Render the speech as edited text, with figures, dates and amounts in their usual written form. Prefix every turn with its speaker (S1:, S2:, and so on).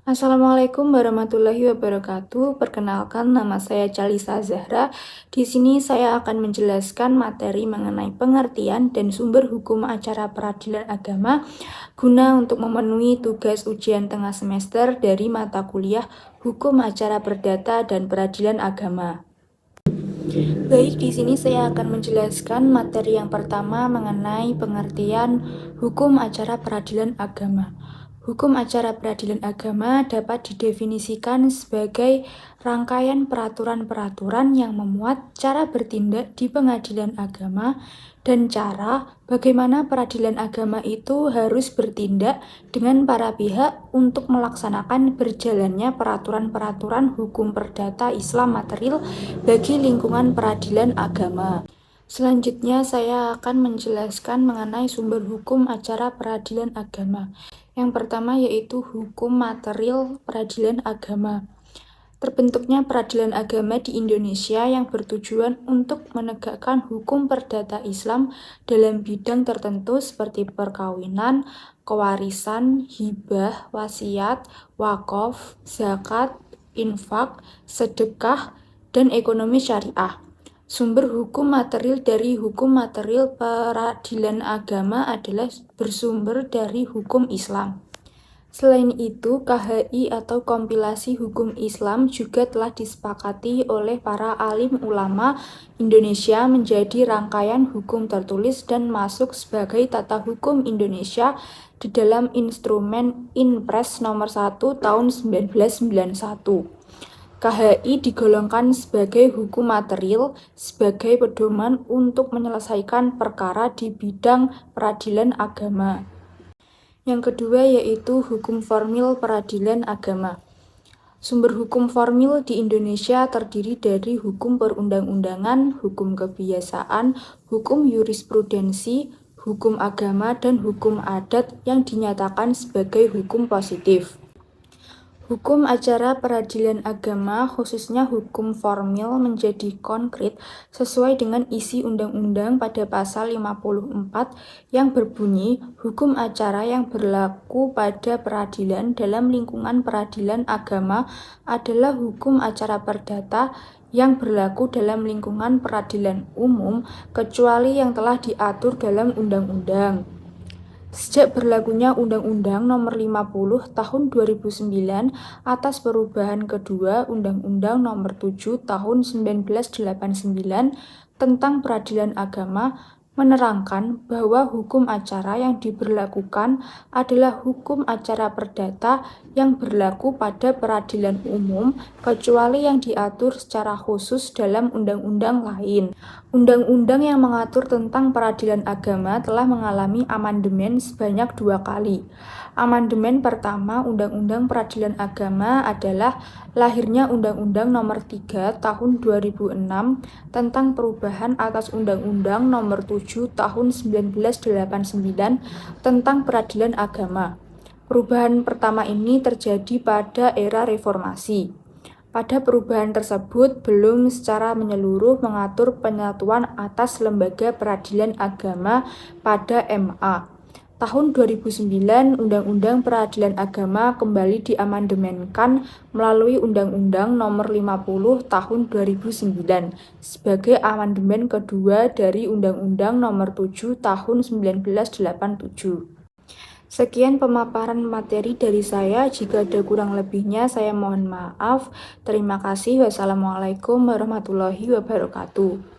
S1: Assalamualaikum warahmatullahi wabarakatuh. Perkenalkan, nama saya Calisa Zahra. Di sini saya akan menjelaskan materi mengenai pengertian dan sumber hukum acara peradilan agama guna untuk memenuhi tugas ujian tengah semester dari mata kuliah Hukum Acara Perdata dan Peradilan Agama. Baik, di sini saya akan menjelaskan materi yang pertama mengenai pengertian hukum acara peradilan agama. Hukum acara peradilan agama dapat didefinisikan sebagai rangkaian peraturan-peraturan yang memuat cara bertindak di pengadilan agama dan cara bagaimana peradilan agama itu harus bertindak dengan para pihak untuk melaksanakan berjalannya peraturan-peraturan hukum perdata Islam material bagi lingkungan peradilan agama. Selanjutnya saya akan menjelaskan mengenai sumber hukum acara peradilan agama. Yang pertama yaitu hukum material peradilan agama. Terbentuknya peradilan agama di Indonesia yang bertujuan untuk menegakkan hukum perdata Islam dalam bidang tertentu seperti perkawinan, kewarisan, hibah, wasiat, wakaf, zakat, infak, sedekah, dan ekonomi syariah. Sumber hukum material dari hukum material peradilan agama adalah bersumber dari hukum Islam. Selain itu, KHI atau Kompilasi Hukum Islam juga telah disepakati oleh para alim ulama Indonesia menjadi rangkaian hukum tertulis dan masuk sebagai tata hukum Indonesia di dalam instrumen Inpres nomor 1 tahun 1991. KHI digolongkan sebagai hukum material sebagai pedoman untuk menyelesaikan perkara di bidang peradilan agama. Yang kedua yaitu hukum formil peradilan agama. Sumber hukum formil di Indonesia terdiri dari hukum perundang-undangan, hukum kebiasaan, hukum jurisprudensi, hukum agama, dan hukum adat yang dinyatakan sebagai hukum positif. Hukum acara peradilan agama, khususnya hukum formil, menjadi konkret sesuai dengan isi Undang-Undang pada pasal 54 yang berbunyi, hukum acara yang berlaku pada peradilan dalam lingkungan peradilan agama adalah hukum acara perdata yang berlaku dalam lingkungan peradilan umum, kecuali yang telah diatur dalam undang-undang. Sejak berlakunya Undang-Undang Nomor 50 Tahun 2009 atas perubahan kedua Undang-Undang Nomor 7 Tahun 1989 tentang peradilan agama menerangkan bahwa hukum acara yang diberlakukan adalah hukum acara perdata yang berlaku pada peradilan umum kecuali yang diatur secara khusus dalam undang-undang lain. Undang-undang yang mengatur tentang peradilan agama telah mengalami amandemen sebanyak 2 kali. Amandemen pertama Undang-Undang Peradilan Agama adalah lahirnya Undang-Undang Nomor 3 Tahun 2006 tentang perubahan atas Undang-Undang Nomor 7 Tahun 1989 tentang peradilan agama. Perubahan pertama ini terjadi pada era reformasi. Pada perubahan tersebut belum secara menyeluruh mengatur penyatuan atas lembaga peradilan agama pada MA. Tahun 2009, Undang-Undang Peradilan Agama kembali diamandemenkan melalui Undang-Undang Nomor 50 Tahun 2009 sebagai amandemen kedua dari Undang-Undang Nomor 7 Tahun 1987. Sekian pemaparan materi dari saya. Jika ada kurang lebihnya, saya mohon maaf. Terima kasih. Wassalamualaikum warahmatullahi wabarakatuh.